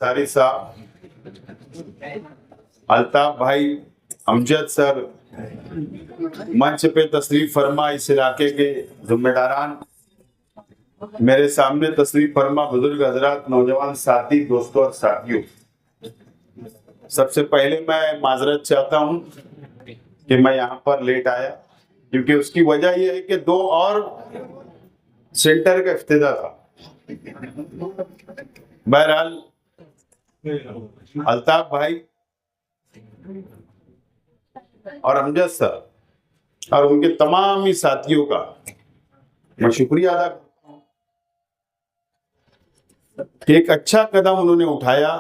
अंसारी साहब, अल्ताफ भाई, अमजद सर, मंच पे तशरीफ फरमा इस इलाके के जिम्मेदारान, मेरे सामने तशरीफ फरमा बुजुर्ग हजरात, नौजवान साथी, दोस्तों और साथियों, सबसे पहले मैं माजरत चाहता हूं कि मैं यहाँ पर लेट आया, क्योंकि उसकी वजह यह है कि 2 और सेंटर का इफ्तिताह था। बहरहाल अल्ताफ भाई और अमजद सर और उनके तमाम ही साथियों का मैं शुक्रिया अदा करता हूं कि एक अच्छा कदम उन्होंने उठाया,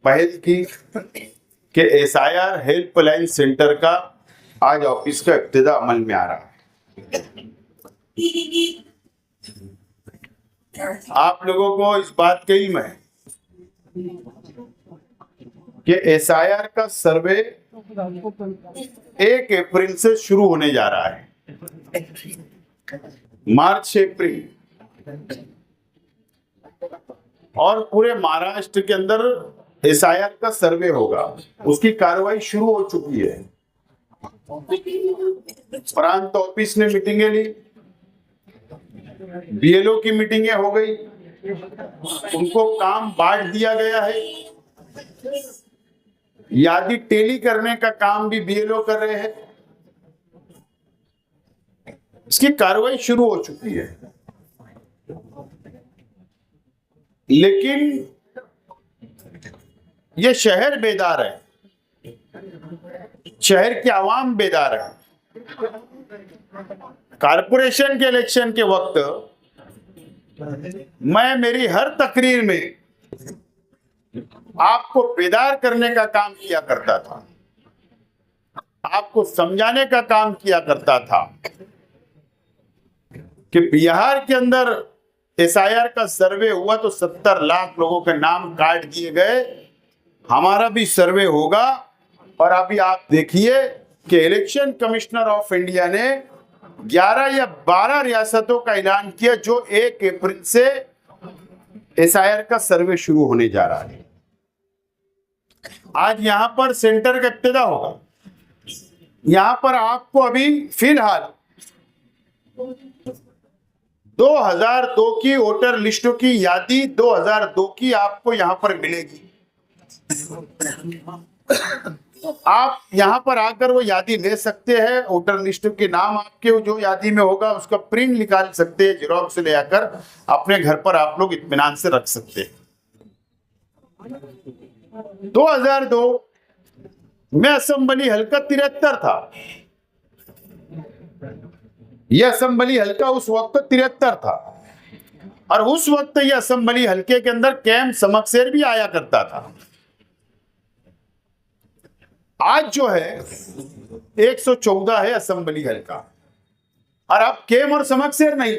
पहल की कि SIR हेल्पलाइन सेंटर का आज ऑफिस का इब्तिदा अमल में आ रहा है। आप लोगों को इस बात का इल्म है कि SIR का सर्वे 1 अप्रैल से शुरू होने जा रहा है, मार्च से अप्रैल, और पूरे महाराष्ट्र के अंदर SIR का सर्वे होगा। उसकी कार्रवाई शुरू हो चुकी है। प्रांत ऑफिस ने मीटिंगें ली, BLO की मीटिंगें हो गई, उनको काम बांट दिया गया है। यादी टेली करने का काम भी BLO कर रहे हैं। इसकी कार्रवाई शुरू हो चुकी है, लेकिन ये शहर बेदार है, शहर के आवाम बेदार है। कारपोरेशन के इलेक्शन के वक्त मैं मेरी हर तकरीर में आपको बेदार करने का काम किया करता था, आपको समझाने का काम किया करता था कि बिहार के अंदर SIR का सर्वे हुआ तो 70 लाख लोगों के नाम काट दिए गए, हमारा भी सर्वे होगा। और अभी आप देखिए कि इलेक्शन कमिश्नर ऑफ इंडिया ने 11 या 12 रियासतों का ऐलान किया जो 1 अप्रैल से SIR का सर्वे शुरू होने जा रहा है। आज यहां पर सेंटर का इब्तिदा होगा। यहां पर आपको अभी फिलहाल 2002 की वोटर लिस्टों की यादी 2002 की आपको यहां पर मिलेगी। आप यहां पर आकर वो यादी ले सकते हैं। वोटर लिस्ट के नाम आपके जो यादी में होगा उसका प्रिंट निकाल सकते हैं, जेरॉक्स ले आकर अपने घर पर आप लोग इत्मीनान से रख सकते हैं। 2002 में असेंबली हल्का 73 था। यह असेंबली हल्का उस वक्त 73 था, और उस वक्त यह असेंबली हल्के के अंदर कैंप समकसेर भी आया करता था। आज जो है 114 है असेंबली हल्का, और अब केम और समकसेर नहीं।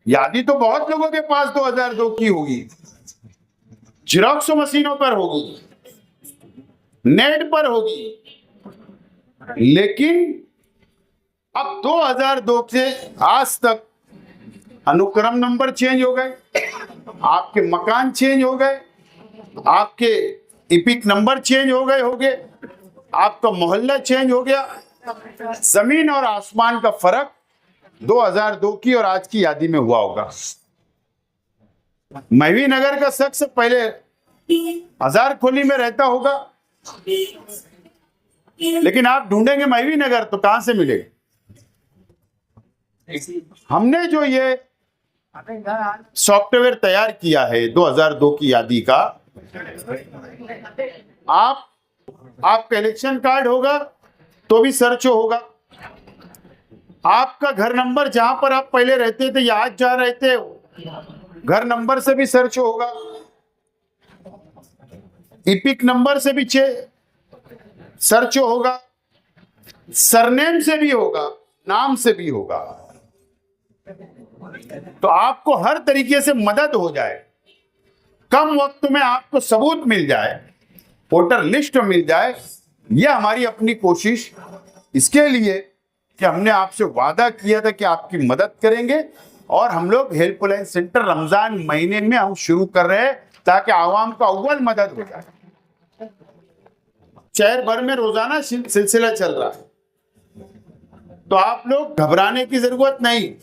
यादी तो बहुत लोगों के पास 2002 की होगी, जेरॉक्स मशीनों पर होगी, नेट पर होगी, लेकिन अब 2002 से आज तक अनुक्रम नंबर चेंज हो गए, आपके मकान चेंज हो गए, आपके इपिक नंबर चेंज हो गए होंगे, आपका मोहल्ला चेंज हो गया। जमीन और आसमान का फर्क 2002 की और आज की यादी में हुआ होगा। महवी नगर का शख्स पहले हजार खोली में रहता होगा, लेकिन आप ढूंढेंगे महवी नगर तो कहां से मिलेगा। हमने जो ये सॉफ्टवेयर तैयार किया है 2002 की यादी का, आपका इलेक्शन कार्ड होगा तो भी सर्च होगा, आपका घर नंबर जहां पर आप पहले रहते थे या आज जा रहे थे घर नंबर से भी सर्च होगा, इपिक नंबर से भी सर्च होगा, सरनेम से भी होगा, नाम से भी होगा। तो आपको हर तरीके से मदद हो जाए, कम वक्त में आपको सबूत मिल जाए, वोटर लिस्ट मिल जाए, यह हमारी अपनी कोशिश। इसके लिए कि हमने आपसे वादा किया था कि आपकी मदद करेंगे, और हम लोग हेल्पलाइन सेंटर रमजान महीने में हम शुरू कर रहे हैं ताकि आवाम को अव्वल मदद हो जाए। शहर भर में रोजाना सिलसिला चल रहा है, तो आप लोग घबराने की जरूरत नहीं।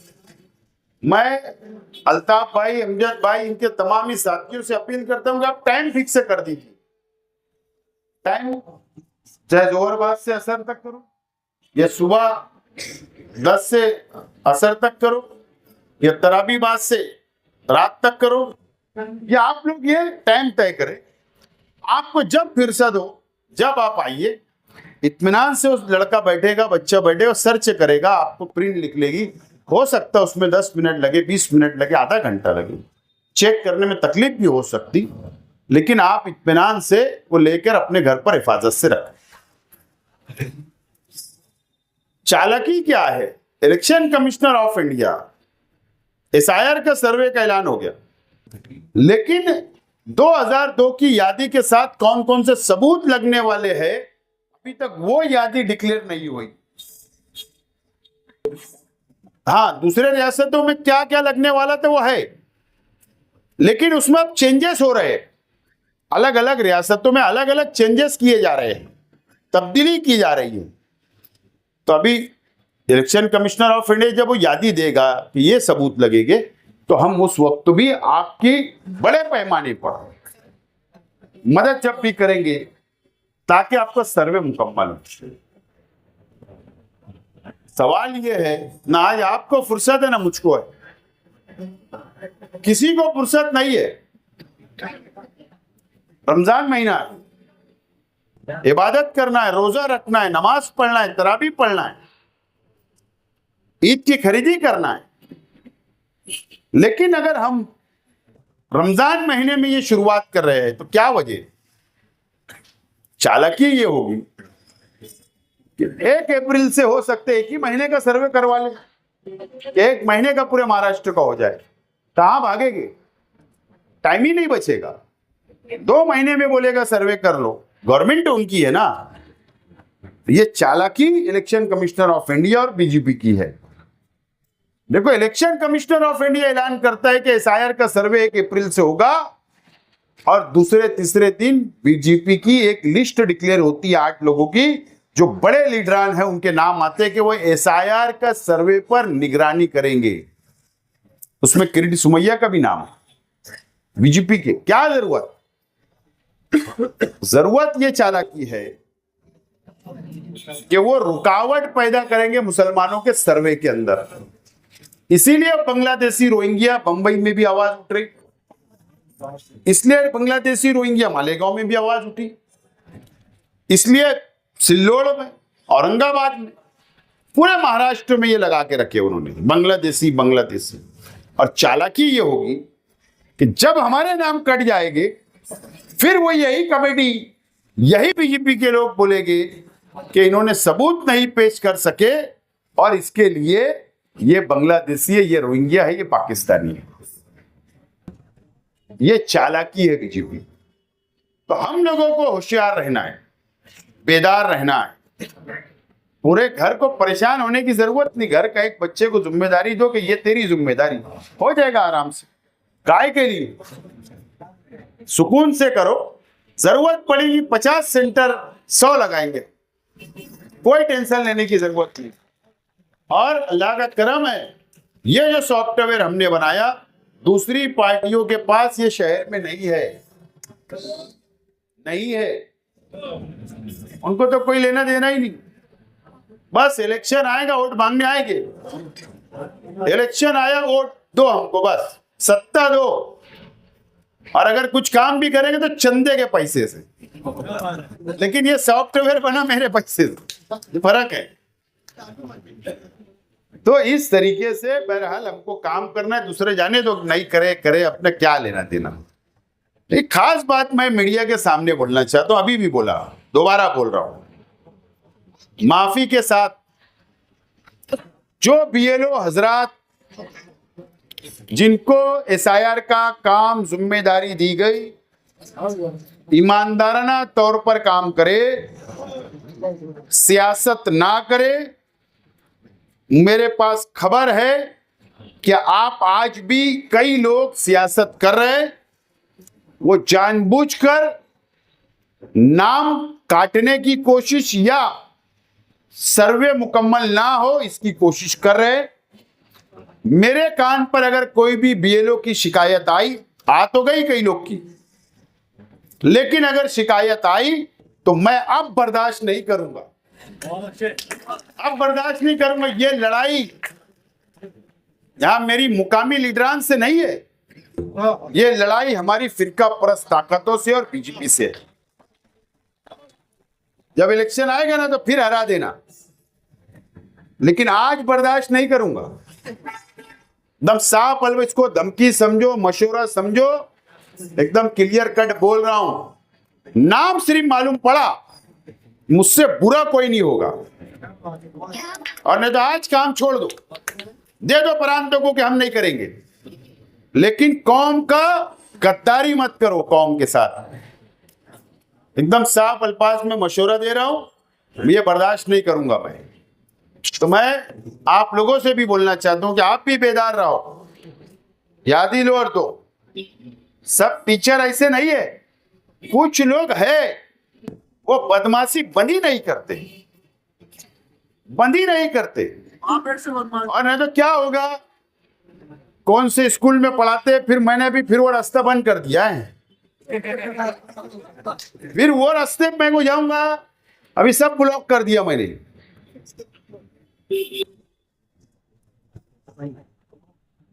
मैं अल्ताफ भाई, अमजद भाई, इनके तमाम ही साथियों से अपील करता हूं कि आप टाइम फिक्स कर दीजिए। टाइम चाहे जोहर बाद से असर तक करो या सुबह 10 से असर तक करो या तराबी बाद से रात तक करो, या आप लोग ये टाइम तय करें। आपको जब फुर्सत हो जब आप आइए, इत्मीनान से उस लड़का बैठेगा, बच्चा बैठेगा, सर्च करेगा, आपको प्रिंट लिख लेगी। हो सकता है उसमें 10 मिनट लगे, 20 मिनट लगे, आधा घंटा लगे, चेक करने में तकलीफ भी हो सकती, लेकिन आप इत्मीनान से वो लेकर अपने घर पर हिफाजत से रखें। चालाकी क्या है? Election commissioner of India SIR का सर्वे का ऐलान हो गया, लेकिन 2002 की यादी के साथ कौन कौन से सबूत लगने वाले हैं अभी तक वो यादी डिक्लेयर नहीं हुई। हाँ, दूसरे रियासतों में क्या क्या लगने वाला था वो है, लेकिन उसमें अब चेंजेस हो रहे हैं। अलग अलग रियासतों में अलग अलग चेंजेस किए जा रहे हैं, तब्दीली की जा रही है। तो अभी इलेक्शन कमिश्नर ऑफ इंडिया जब वो यादी देगा कि ये सबूत लगेंगे, तो हम उस वक्त भी आपकी बड़े पैमाने पर मदद जब भी करेंगे ताकि आपका सर्वे मुकम्मल हो। सवाल ये है, ना आज आपको फुर्सत है ना मुझको है, किसी को फुर्सत नहीं है। रमजान महीना है, इबादत करना है, रोजा रखना है, नमाज पढ़ना है, तरावी पढ़ना है, ईद की खरीदी करना है। लेकिन अगर हम रमजान महीने में ये शुरुआत कर रहे हैं तो क्या वजह? चालाकी ये होगी कि 1 अप्रैल से हो सकते 1 ही महीने का सर्वे करवा ले, 1 महीने का पूरे महाराष्ट्र का हो जाए। कहां भागेंगे? टाइम ही नहीं बचेगा। 2 महीने में बोलेगा सर्वे कर लो, गवर्नमेंट उनकी है ना। ये चालाकी इलेक्शन कमिश्नर ऑफ इंडिया और बीजेपी की है। देखो, इलेक्शन कमिश्नर ऑफ इंडिया ऐलान करता है कि SIR का सर्वे 1 अप्रैल से होगा, और दूसरे तीसरे दिन बीजेपी की एक लिस्ट डिक्लेयर होती है 8 लोगों की, जो बड़े लीडरान हैं, उनके नाम आते हैं कि वो SIR का सर्वे पर निगरानी करेंगे। उसमें किरीट सुमैया का भी नाम है बीजेपी के। क्या जरूरत? जरूरत ये चालाकी है कि वो रुकावट पैदा करेंगे मुसलमानों के सर्वे के अंदर। इसीलिए बांग्लादेशी रोहिंग्या बंबई में भी आवाज उठ रही, इसलिए बांग्लादेशी रोहिंग्या मालेगांव में भी आवाज उठी, इसलिए सिल्लोड़ में, औरंगाबाद में, पूरे महाराष्ट्र में ये लगा के रखे उन्होंने, बांग्लादेशी बांग्लादेशी। और चालाकी ये होगी कि जब हमारे नाम कट जाएंगे, फिर वो यही कमेटी, यही बीजेपी के लोग बोलेंगे कि इन्होंने सबूत नहीं पेश कर सके और इसके लिए ये बांग्लादेशी है, ये रोहिंग्या है, ये पाकिस्तानी है। ये चालाकी है बीजेपी। तो हम लोगों को होशियार रहना है, बेदार रहना है। पूरे घर को परेशान होने की जरूरत नहीं। घर का एक बच्चे को जिम्मेदारी दो कि ये तेरी जिम्मेदारी, हो जाएगा आराम से। काय के लिए? सुकून से करो। जरूरत पड़ेगी 50 सेंटर 100 लगाएंगे, कोई टेंशन लेने की जरूरत नहीं। और अल्लाह का करम है, ये जो सॉफ्टवेयर हमने बनाया, दूसरी पार्टियों के पास ये शहर में नहीं है, नहीं है। उनको तो कोई लेना देना ही नहीं। बस इलेक्शन आएगा, वोट मांगने आएंगे, इलेक्शन आया वोट दो हमको, बस सत्ता दो। और अगर कुछ काम भी करेंगे तो चंदे के पैसे से, लेकिन ये सॉफ्टवेयर बना मेरे पैसे से, फर्क है। तो इस तरीके से बहरहाल हमको काम करना है, दूसरे जाने दो, नहीं करे करे, अपने क्या लेना देना। एक खास बात मैं मीडिया के सामने बोलना चाहता हूं, अभी भी बोला, दोबारा बोल रहा हूं, माफी के साथ। जो BLO हजरात जिनको SIR का काम जिम्मेदारी दी गई, ईमानदाराना तौर पर काम करे, सियासत ना करे। मेरे पास खबर है कि आप आज भी कई लोग सियासत कर रहे हैं, वो जानबूझकर नाम काटने की कोशिश या सर्वे मुकम्मल ना हो इसकी कोशिश कर रहे हैं। मेरे कान पर अगर कोई भी बीएलओ की शिकायत आई, आ तो गई कई लोग की, लेकिन अगर शिकायत आई तो मैं अब बर्दाश्त नहीं करूंगा, अब बर्दाश्त नहीं करूंगा। ये लड़ाई यहां मेरी मुकामी लीडरान से नहीं है, ये लड़ाई हमारी फिरका परस्त ताकतों से और बीजेपी से है। जब इलेक्शन आएगा ना तो फिर हरा देना, लेकिन आज बर्दाश्त नहीं करूंगा। एकदम साफ अलग, इसको धमकी समझो, मशवरा समझो, एकदम क्लियर कट बोल रहा हूं। नाम सिर्फ मालूम पड़ा, मुझसे बुरा कोई नहीं होगा, और नहीं तो आज काम छोड़ दो, दे दो प्रांतों को कि हम नहीं करेंगे, लेकिन कौम का गद्दारी मत करो कौम के साथ। एकदम साफ अल्फाज में मशवरा दे रहा हूं, ये बर्दाश्त नहीं करूंगा मैं। तो मैं आप लोगों से भी बोलना चाहता हूं कि आप भी बेदार रहो, याद ही लो। और तो सब टीचर ऐसे नहीं है, कुछ लोग है वो बदमाशी बंद ही नहीं करते, बंद ही नहीं करते। और नहीं तो क्या होगा, कौन से स्कूल में पढ़ाते, फिर मैंने भी फिर वो रास्ता बंद कर दिया है, फिर वो रास्ते में मैं जाऊंगा, अभी सब ब्लॉक कर दिया मैंने।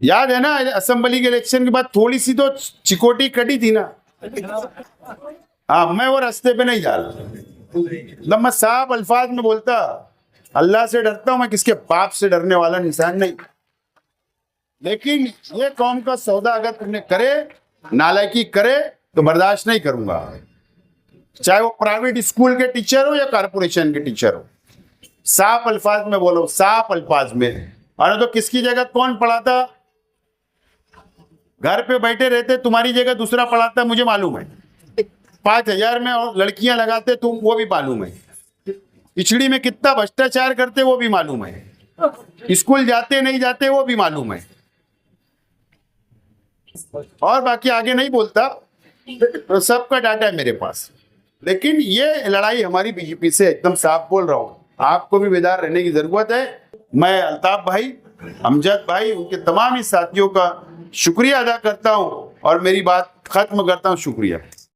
याद है ना असेंबली के इलेक्शन के बाद थोड़ी सी तो चिकोटी कटी थी ना, हाँ मैं वो रास्ते पे नहीं जा रहा। मैं साफ अल्फाज में बोलता, अल्लाह से डरता हूं मैं, किसके बाप से डरने वाला इंसान नहीं। लेकिन ये कौम का सौदा अगर तुमने करे, नालायकी करे, तो बर्दाश्त नहीं करूंगा, चाहे वो प्राइवेट स्कूल के टीचर हो या कारपोरेशन के टीचर हो। साफ अल्फाज में बोलो, साफ अल्फाज में। और तो किसकी जगह कौन पढ़ाता, घर पे बैठे रहते, तुम्हारी जगह दूसरा पढ़ाता, मुझे मालूम है। 5,000 में और लड़कियां लगाते तुम, वो भी मालूम है। पिछड़ी में कितना भ्रष्टाचार करते वो भी मालूम है। स्कूल जाते नहीं जाते वो भी मालूम है। और बाकी आगे नहीं बोलता, तो सबका डाटा है मेरे पास। लेकिन ये लड़ाई हमारी बीजेपी से, एकदम साफ बोल रहा हूं, आपको भी बेदार रहने की जरूरत है। मैं अल्ताफ भाई, अमजद भाई, उनके तमाम ही साथियों का शुक्रिया अदा करता हूं और मेरी बात खत्म करता हूं। शुक्रिया।